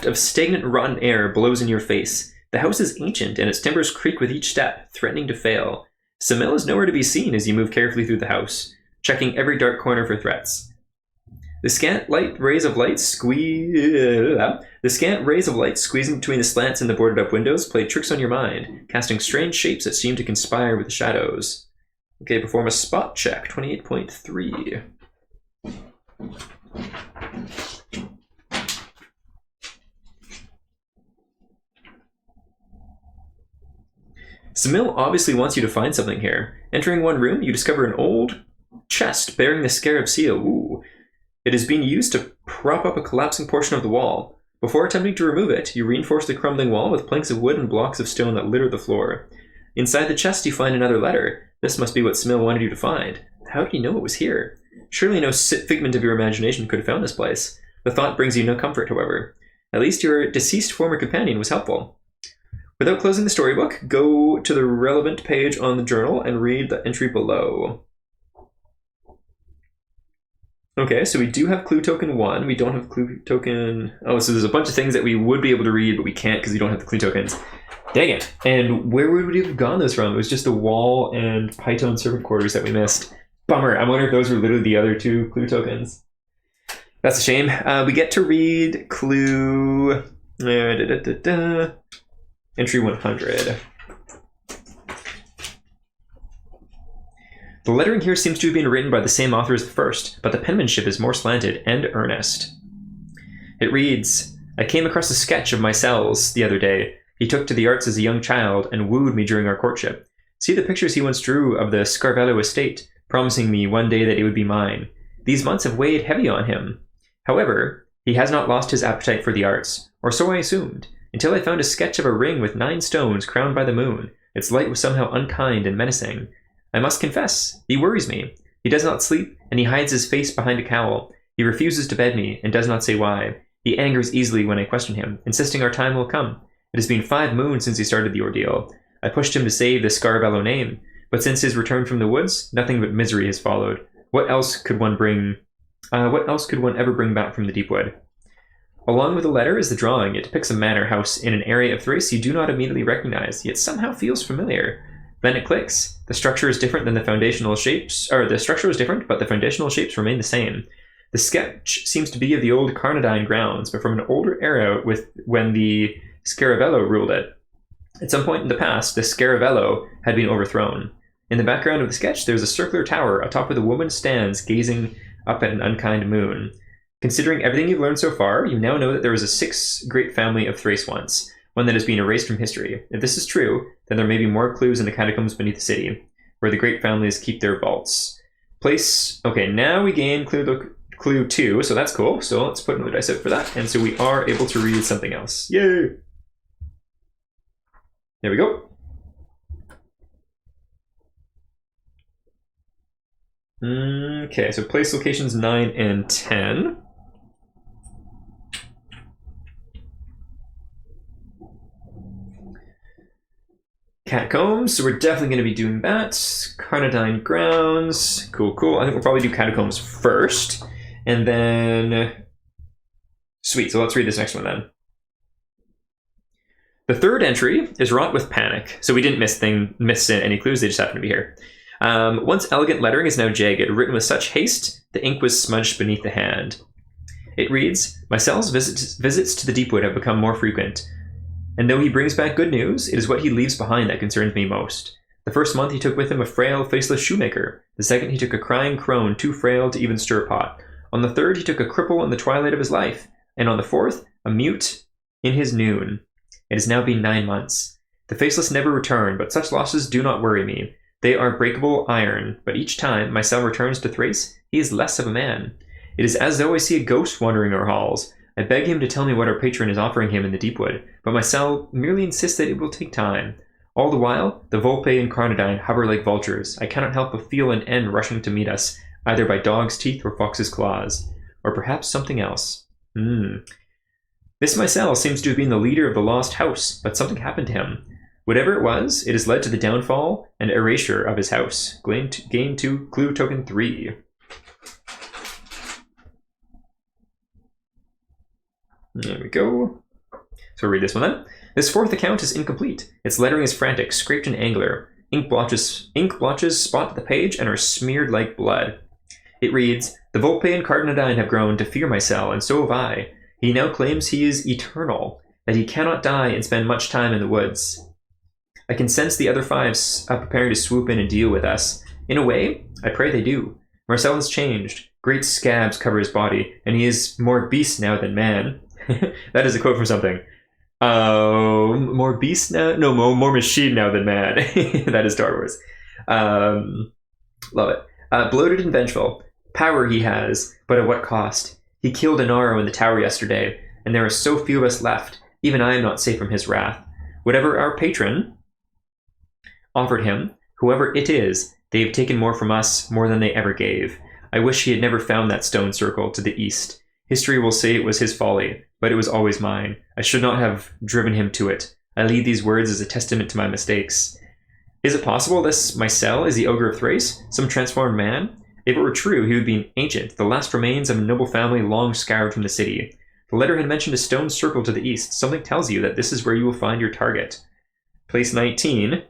of stagnant, rotten air blows in your face. The house is ancient, and its timbers creak with each step, threatening to fail. Samil is nowhere to be seen as you move carefully through the house, checking every dark corner for threats. The scant rays of light squeezing between the slants in the boarded-up windows play tricks on your mind, casting strange shapes that seem to conspire with the shadows. Okay, perform a spot check, 28.3. Samil obviously wants you to find something here. Entering one room, you discover an old chest bearing the scarab seal. Ooh. It is being used to prop up a collapsing portion of the wall. Before attempting to remove it, you reinforce the crumbling wall with planks of wood and blocks of stone that litter the floor. Inside the chest, you find another letter. This must be what Samil wanted you to find. How did he know it was here? Surely no figment of your imagination could have found this place. The thought brings you no comfort, however. At least your deceased former companion was helpful. Without closing the storybook, go to the relevant page on the journal and read the entry below. Okay, so we do have clue token 1. We don't have clue token... Oh, so there's a bunch of things that we would be able to read, but we can't because we don't have the clue tokens. Dang it. And where would we have gotten those from? It was just the wall and Python servant quarters that we missed. Bummer. I wonder if those were literally the other 2 clue tokens. That's a shame. We get to read clue... Entry 100. The lettering here seems to have been written by the same author as the first, but the penmanship is more slanted and earnest. It reads, I came across a sketch of Mysel's the other day. He took to the arts as a young child and wooed me during our courtship. See the pictures he once drew of the Scarvello estate, promising me one day that it would be mine. These months have weighed heavy on him. However, he has not lost his appetite for the arts, or so I assumed, until I found a sketch of a ring with 9 stones crowned by the moon. Its light was somehow unkind and menacing. I must confess, he worries me. He does not sleep, and he hides his face behind a cowl. He refuses to bed me, and does not say why. He angers easily when I question him, insisting our time will come. It has been 5 moons since he started the ordeal. I pushed him to save the Scarvello name, but since his return from the woods, nothing but misery has followed. What else could one ever bring back from the Deepwood? Along with the letter is the drawing. It depicts a manor house in an area of Thrace you do not immediately recognize, yet somehow feels familiar. Then it clicks. The structure is different than the foundational shapes, the structure is different, but the foundational shapes remain the same. The sketch seems to be of the old Carnadine grounds, but from an older era when the Scaravello ruled it. At some point in the past, the Scaravello had been overthrown. In the background of the sketch, there's a circular tower atop of the woman stands gazing up at an unkind moon. Considering everything you've learned so far, you now know that there was a 6 great family of Thrace once, one that has been erased from history. If this is true, then there may be more clues in the catacombs beneath the city, where the great families keep their vaults. Okay, now we gain clue 2, so that's cool. So let's put another dice out for that, and so we are able to read something else. Yay! There we go. Okay, so place locations 9 and 10. Catacombs, so we're definitely going to be doing that. Carnadine grounds, cool. I think we'll probably do catacombs first, and then... Sweet, so let's read this next one then. The third entry is wrought with panic, so we didn't miss any clues, they just happen to be here. Once elegant lettering is now jagged, written with such haste, the ink was smudged beneath the hand. It reads, Mysel's visits to the Deepwood have become more frequent. And though he brings back good news, it is what he leaves behind that concerns me most. The first month he took with him a frail, faceless shoemaker. The second he took a crying crone too frail to even stir a pot. On the third he took a cripple in the twilight of his life. And on the fourth, a mute in his noon. It has now been 9 months. The faceless never return, but such losses do not worry me. They are breakable iron, but each time my son returns to Thrace, he is less of a man. It is as though I see a ghost wandering our halls. I beg him to tell me what our patron is offering him in the Deepwood, but my cell merely insists that it will take time. All the while, the Volpe and Carnadine hover like vultures. I cannot help but feel an end rushing to meet us, either by dog's teeth or fox's claws. Or perhaps something else. This Mycel seems to have been the leader of the lost house, but something happened to him. Whatever it was, it has led to the downfall and erasure of his house. Gain 2, clue token 3. There we go. So we'll read this one then. This fourth account is incomplete. Its lettering is frantic, scraped and angular. Ink blotches spot the page and are smeared like blood. It reads, "The Volpe and Cardinadine have grown to fear my cell, and so have I. He now claims he is eternal, that he cannot die and spend much time in the woods. I can sense the other five preparing to swoop in and deal with us. In a way, I pray they do. Marcel has changed. Great scabs cover his body, and he is more beast now than man." That is a quote from something. More beast now? No, more machine now than man. That is Star Wars. Love it. Bloated and vengeful. Power he has, but at what cost? He killed Inaro in the tower yesterday, and there are so few of us left. Even I am not safe from his wrath. Whatever our patron offered him, whoever it is, they have taken more from us, more than they ever gave. I wish he had never found that stone circle to the east. History will say it was his folly, but it was always mine. I should not have driven him to it. I leave these words as a testament to my mistakes. Is it possible this Marcel is the ogre of Thrace, some transformed man? If it were true, he would be an ancient, the last remains of a noble family long scoured from the city. The letter had mentioned a stone circle to the east. Something tells you that this is where you will find your target. Place 19,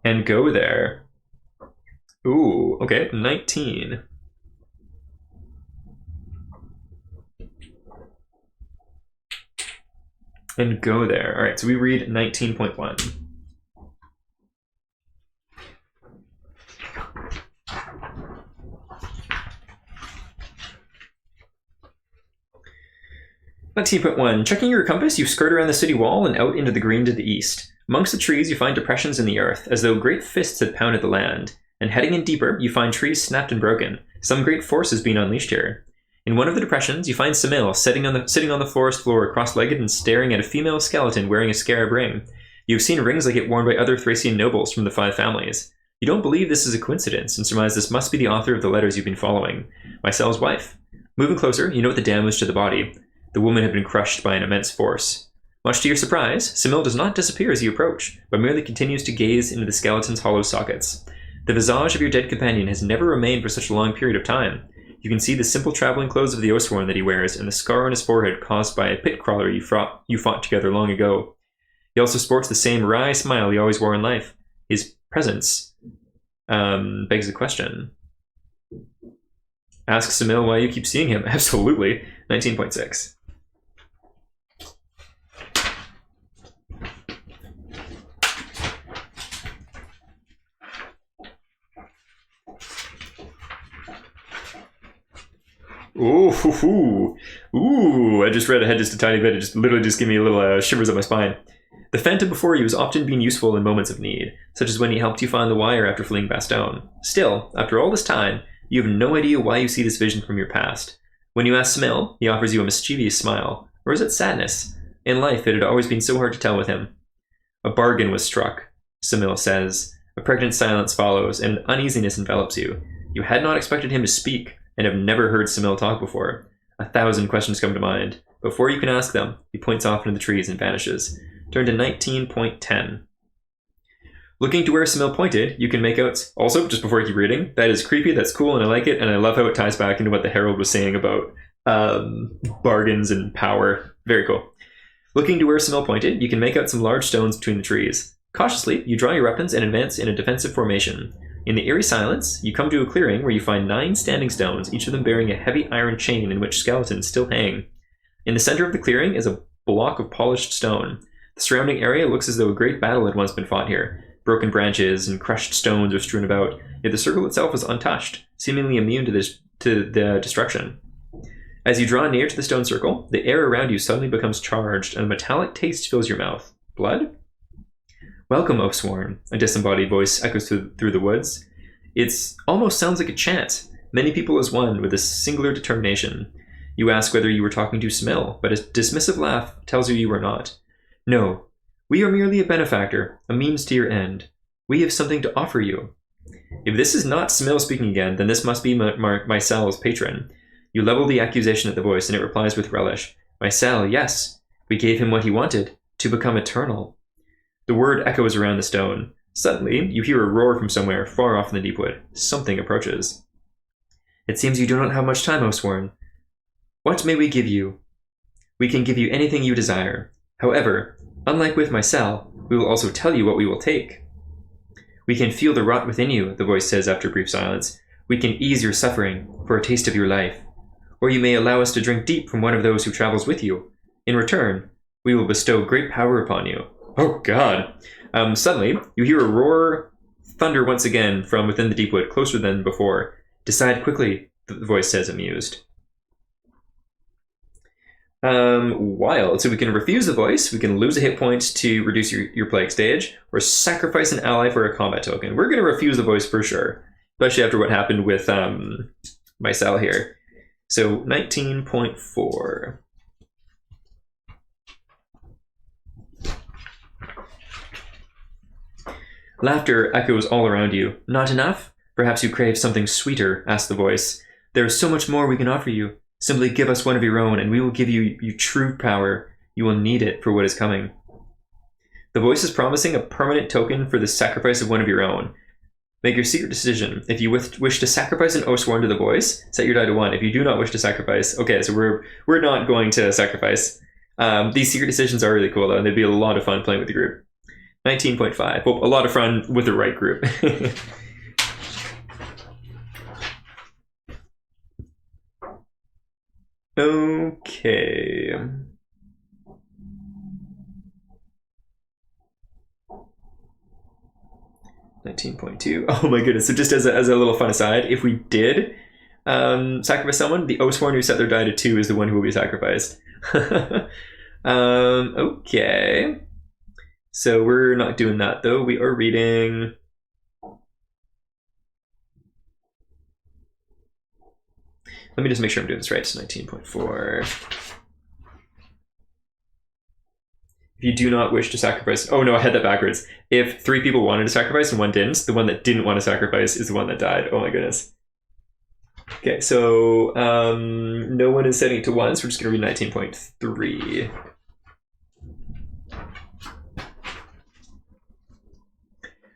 and go there. Ooh, okay, 19. And go there. All right, so we read 19.1. Checking your compass, you skirt around the city wall and out into the green to the east. Amongst the trees, you find depressions in the earth, as though great fists had pounded the land. And heading in deeper, you find trees snapped and broken. Some great force has been unleashed here. In one of the depressions, you find Samil sitting on the forest floor, cross-legged and staring at a female skeleton wearing a scarab ring. You've seen rings like it worn by other Thracian nobles from the 5 families. You don't believe this is a coincidence, and surmise this must be the author of the letters you've been following. Marcel's wife. Moving closer, you note the damage to the body. The woman had been crushed by an immense force. Much to your surprise, Samil does not disappear as you approach, but merely continues to gaze into the skeleton's hollow sockets. The visage of your dead companion has never remained for such a long period of time. You can see the simple traveling clothes of the Oathsworn that he wears, and the scar on his forehead caused by a pit crawler you fought together long ago. He also sports the same wry smile he always wore in life. His presence begs a question. Ask Samil why you keep seeing him. Absolutely. 19.6. Ooh, I just read ahead just a tiny bit. It just literally just gave me a little shivers up my spine. The phantom before you has often been useful in moments of need, such as when he helped you find the wire after fleeing Bastogne. Still, after all this time, you have no idea why you see this vision from your past. When you ask Samil, he offers you a mischievous smile. Or is it sadness? In life, it had always been so hard to tell with him. A bargain was struck, Samil says. A pregnant silence follows, and uneasiness envelops you. You had not expected him to speak, and have never heard Samil talk before. 1,000 questions come to mind. Before you can ask them, he points off into the trees and vanishes. Turn to 19.10. Looking to where Samil pointed, you can make out... Also, just before I keep reading, that is creepy, that's cool, and I like it, and I love how it ties back into what the Herald was saying about bargains and power. Very cool. Looking to where Samil pointed, you can make out some large stones between the trees. Cautiously, you draw your weapons and advance in a defensive formation. In the eerie silence, you come to a clearing where you find 9 standing stones, each of them bearing a heavy iron chain in which skeletons still hang. In the center of the clearing is a block of polished stone. The surrounding area looks as though a great battle had once been fought here. Broken branches and crushed stones are strewn about, yet the circle itself is untouched, seemingly immune to the destruction. As you draw near to the stone circle, the air around you suddenly becomes charged, and a metallic taste fills your mouth. Blood? Welcome, Oathsworn, a disembodied voice echoes through the woods. It almost sounds like a chant, many people as one, with a singular determination. You ask whether you were talking to Samil, but a dismissive laugh tells you were not. No, we are merely a benefactor, a means to your end. We have something to offer you. If this is not Samil speaking again, then this must be Marcel's patron. You level the accusation at the voice, and it replies with relish. Marcel, yes, we gave him what he wanted, to become eternal. The word echoes around the stone. Suddenly, you hear a roar from somewhere far off in the Deepwood. Something approaches. It seems you do not have much time, Oathsworn. What may we give you? We can give you anything you desire. However, unlike with my cell, we will also tell you what we will take. We can feel the rot within you, the voice says after a brief silence. We can ease your suffering for a taste of your life. Or you may allow us to drink deep from one of those who travels with you. In return, we will bestow great power upon you. Oh, God. Suddenly, you hear a roar, thunder once again from within the Deepwood, closer than before. Decide quickly, the voice says, amused. Wild. So we can refuse the voice, we can lose a hit point to reduce your plague stage, or sacrifice an ally for a combat token. We're going to refuse the voice for sure, especially after what happened with my cell here. So 19.4. Laughter echoes all around you. Not enough? Perhaps you crave something sweeter, asked the voice. There is so much more we can offer you. Simply give us one of your own, and we will give you true power. You will need it for what is coming. The voice is promising a permanent token for the sacrifice of one of your own. Make your secret decision. If you wish to sacrifice an Oathsworn to the voice, set your die to 1. If you do not wish to sacrifice, okay, so we're not going to sacrifice. These secret decisions are really cool though, and they'd be a lot of fun playing with the group. 19.5. Well, a lot of fun with the right group. Okay. $19.2. Oh my goodness. So just as a little fun aside, if we did sacrifice someone, the Oathsworn who set their die to 2 is the one who will be sacrificed. Okay. So we're not doing that though. We are reading... Let me just make sure I'm doing this right. It's 19.4. If you do not wish to sacrifice... Oh no, I had that backwards. If 3 people wanted to sacrifice and 1 didn't, the one that didn't want to sacrifice is the one that died. Oh my goodness. Okay, so no one is setting it to 1, so we're just going to read 19.3.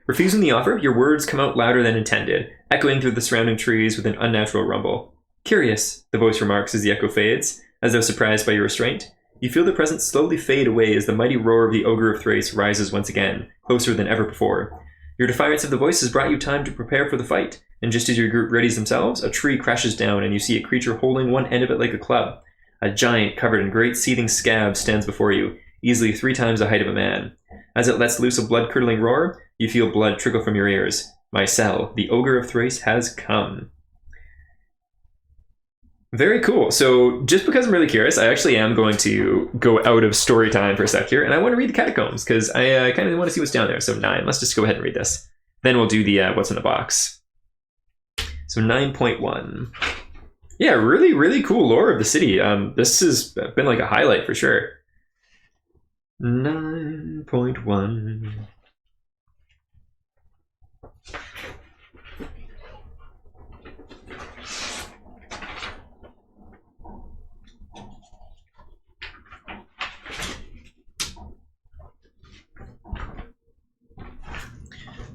Refusing the offer, your words come out louder than intended, echoing through the surrounding trees with an unnatural rumble. Curious, the voice remarks as the echo fades, as though surprised by your restraint. You feel the presence slowly fade away as the mighty roar of the Ogre of Thrace rises once again, closer than ever before. Your defiance of the voice has brought you time to prepare for the fight, and just as your group readies themselves, a tree crashes down and you see a creature holding one end of it like a club. A giant covered in great seething scabs stands before you, easily 3 times the height of a man. As it lets loose a blood-curdling roar, you feel blood trickle from your ears. My cell, the Ogre of Thrace, has come. Very cool. So just because I'm really curious, I actually am going to go out of story time for a sec here, and I want to read the catacombs because I kind of want to see what's down there. So 9, let's just go ahead and read this. Then we'll do the what's in the box. So 9.1. Yeah, really, really cool lore of the city. This has been like a highlight for sure. 9.1.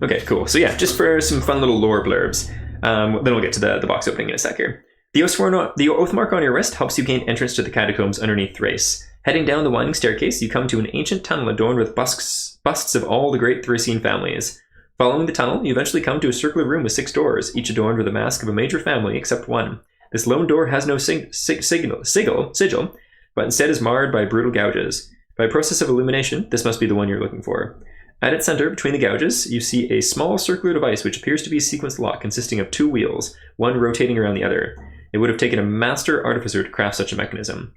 Okay, cool. So yeah, just for some fun little lore blurbs. Then we'll get to the box opening in a sec here. The oath mark on your wrist helps you gain entrance to the catacombs underneath Thrace. Heading down the winding staircase, you come to an ancient tunnel adorned with busts of all the great Thracian families. Following the tunnel, you eventually come to a circular room with 6 doors, each adorned with a mask of a major family except one. This lone door has no sigil, but instead is marred by brutal gouges. By a process of illumination, this must be the one you're looking for. At its center, between the gouges, you see a small circular device which appears to be a sequence lock consisting of 2 wheels, one rotating around the other. It would have taken a master artificer to craft such a mechanism.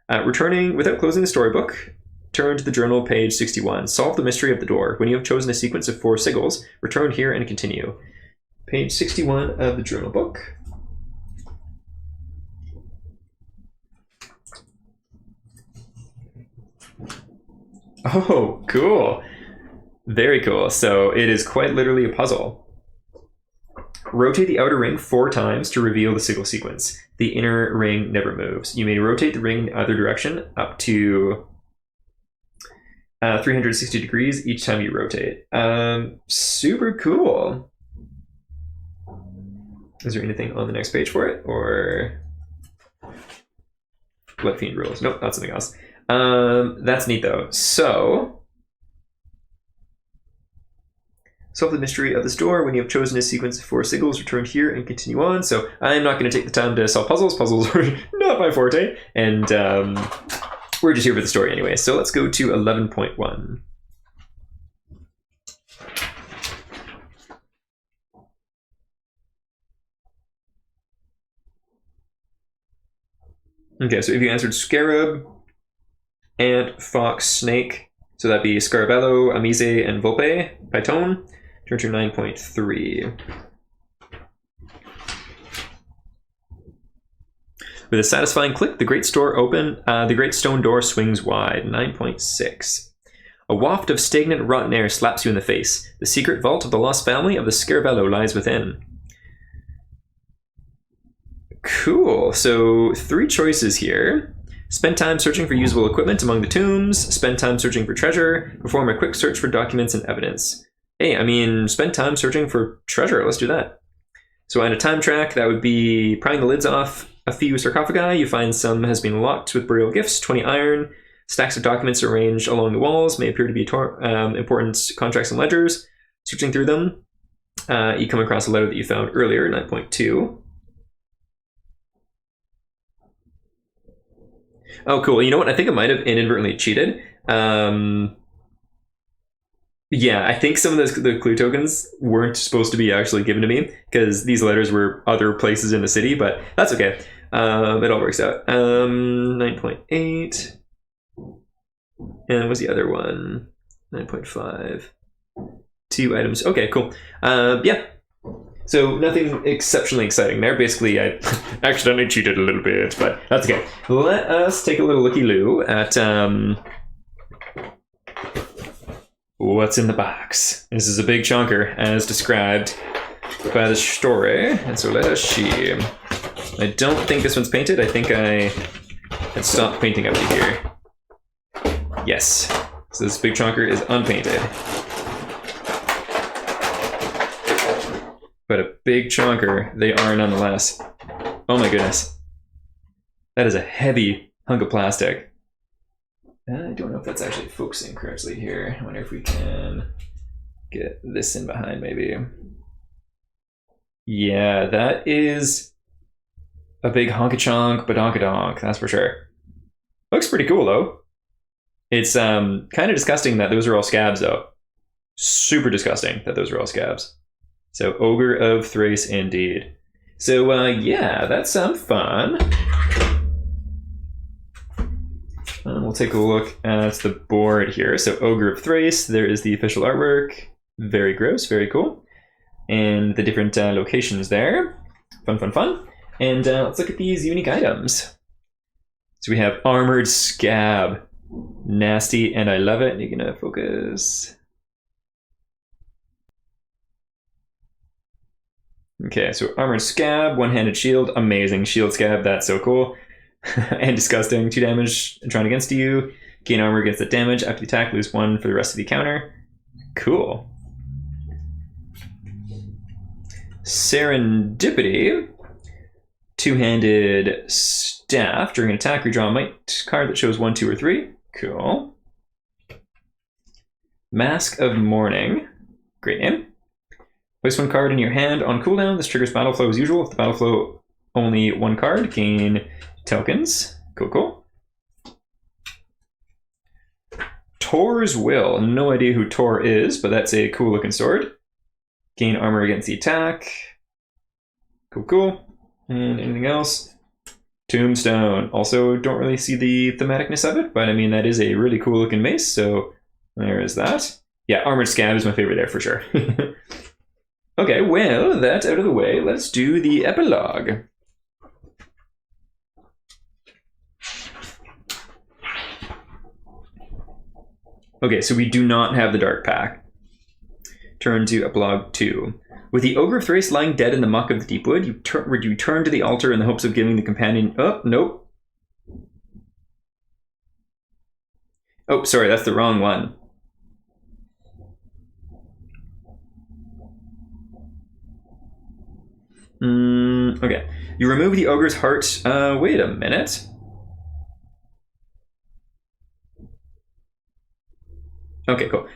Returning without closing the storybook, turn to the journal, page 61. Solve the mystery of the door. When you have chosen a sequence of 4 sigils, return here and continue. Page 61 of the journal book. Oh, cool. Very cool. So it is quite literally a puzzle. Rotate the outer ring 4 times to reveal the sigil sequence. The inner ring never moves. You may rotate the ring in either direction up to 360 degrees each time you rotate. Super cool. Is there anything on the next page for it? Or Blood Fiend rules. Nope, that's something else. That's neat though. So, solve the mystery of this door. When you have chosen a sequence of 4 sigils, return here and continue on. So I'm not going to take the time to solve puzzles. Puzzles are not my forte. And we're just here for the story anyway. So let's go to 11.1. Okay, so if you answered Scarab, Ant, Fox, Snake, so that'd be Scarabello, Amize, and Volpe by tone. Turn to 9.3. With a satisfying click, the great stone door swings wide. 9.6. A waft of stagnant, rotten air slaps you in the face. The secret vault of the lost family of the Scarabello lies within. Cool. So 3 choices here. Spend time searching for usable equipment among the tombs. Spend time searching for treasure. Perform a quick search for documents and evidence. Hey, I mean, spend time searching for treasure. Let's do that. So on a time track, that would be prying the lids off a few sarcophagi. You find some has been locked with burial gifts, 20 iron. Stacks of documents arranged along the walls may appear to be important contracts and ledgers. Searching through them, you come across a letter that you found earlier, 9.2. Oh, cool. You know what? I think I might have inadvertently cheated. Yeah, I think some of the clue tokens weren't supposed to be actually given to me because these letters were other places in the city, but that's okay. It all works out. 9.8. And what's the other one? 9.5. 2 items. Okay, cool. Yeah. So nothing exceptionally exciting there. Basically, I accidentally cheated a little bit, but that's okay. Let us take a little looky-loo at what's in the box. This is a big chunker, as described by the story. And so let us see. I don't think this one's painted. I think I had stopped painting up to here. Yes. So this big chunker is unpainted. But a big chunker they are nonetheless. Oh my goodness. That is a heavy hunk of plastic. I don't know if that's actually focusing correctly here. I wonder if we can get this in behind maybe. Yeah, that is a big honka-chonk badonkadonk, that's for sure. Looks pretty cool though. It's kind of disgusting that those are all scabs though. Super disgusting that those are all scabs. So, Ogre of Thrace, indeed. So, yeah, that sounds fun. We'll take a look at the board here. So, Ogre of Thrace, there is the official artwork. Very gross, very cool. And the different locations there. Fun, fun, fun. And let's look at these unique items. So, we have Armored Scab. Nasty, and I love it. You're going to focus. Okay, so Armored Scab, one-handed shield, amazing. Shield Scab, that's so cool. And disgusting, 2 damage, drawn against you. Gain armor against that damage. After the attack, lose 1 for the rest of the counter. Cool. Serendipity, 2-handed staff. During an attack, redraw a might card that shows 1, 2, or 3. Cool. Mask of Mourning, great name. Place 1 card in your hand on cooldown. This triggers battle flow as usual. If the battle flow only 1 card, gain tokens. Cool, cool. Tor's Will. No idea who Tor is, but that's a cool looking sword. Gain armor against the attack. Cool, cool. And anything else? Tombstone. Also, don't really see the thematicness of it, but I mean, that is a really cool looking mace, so there is that. Yeah, Armored Scab is my favorite there for sure. Okay, well, that's out of the way. Let's do the epilogue. Okay, so we do not have the Dark Pack. Turn to epilogue 2. With the Ogre of Thrace lying dead in the muck of the Deepwood, you turn to the altar in the hopes of giving the companion... Oh, nope. Oh, sorry, that's the wrong one. Okay. You remove the ogre's heart. Wait a minute. Okay, cool.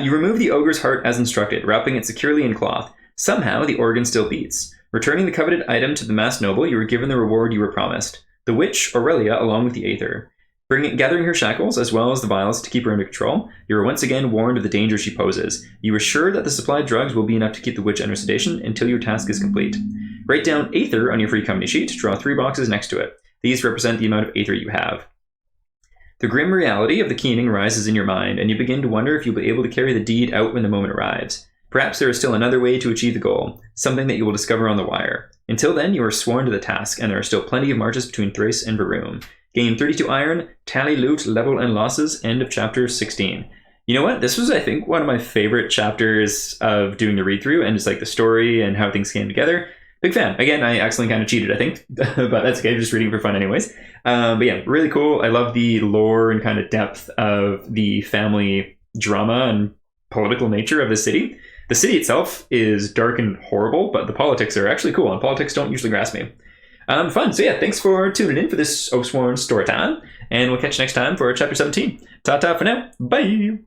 You remove the ogre's heart as instructed, wrapping it securely in cloth. Somehow, the organ still beats. Returning the coveted item to the masked noble, you were given the reward you were promised. The witch, Aurelia, along with the Aether. Gathering her shackles, as well as the vials to keep her under control, you were once again warned of the danger she poses. You are sure that the supplied drugs will be enough to keep the witch under sedation until your task is complete. Write down Aether on your free company sheet, draw 3 boxes next to it. These represent the amount of Aether you have. The grim reality of the keening rises in your mind, and you begin to wonder if you'll be able to carry the deed out when the moment arrives. Perhaps there is still another way to achieve the goal, something that you will discover on the wire. Until then, you are sworn to the task, and there are still plenty of marches between Thrace and Varoom. Gain 32 iron, tally loot, level, and losses. End of chapter 16. You know what? This was, I think, one of my favorite chapters of doing the read-through, and just like the story and how things came together. Big fan. Again, I accidentally kind of cheated, I think, but that's okay. I'm just reading for fun anyways. But yeah, really cool. I love the lore and kind of depth of the family drama and political nature of the city. The city itself is dark and horrible, but the politics are actually cool, and politics don't usually grasp me. Fun. So yeah, thanks for tuning in for this Oathsworn story time, and we'll catch you next time for chapter 17. Ta-ta for now. Bye!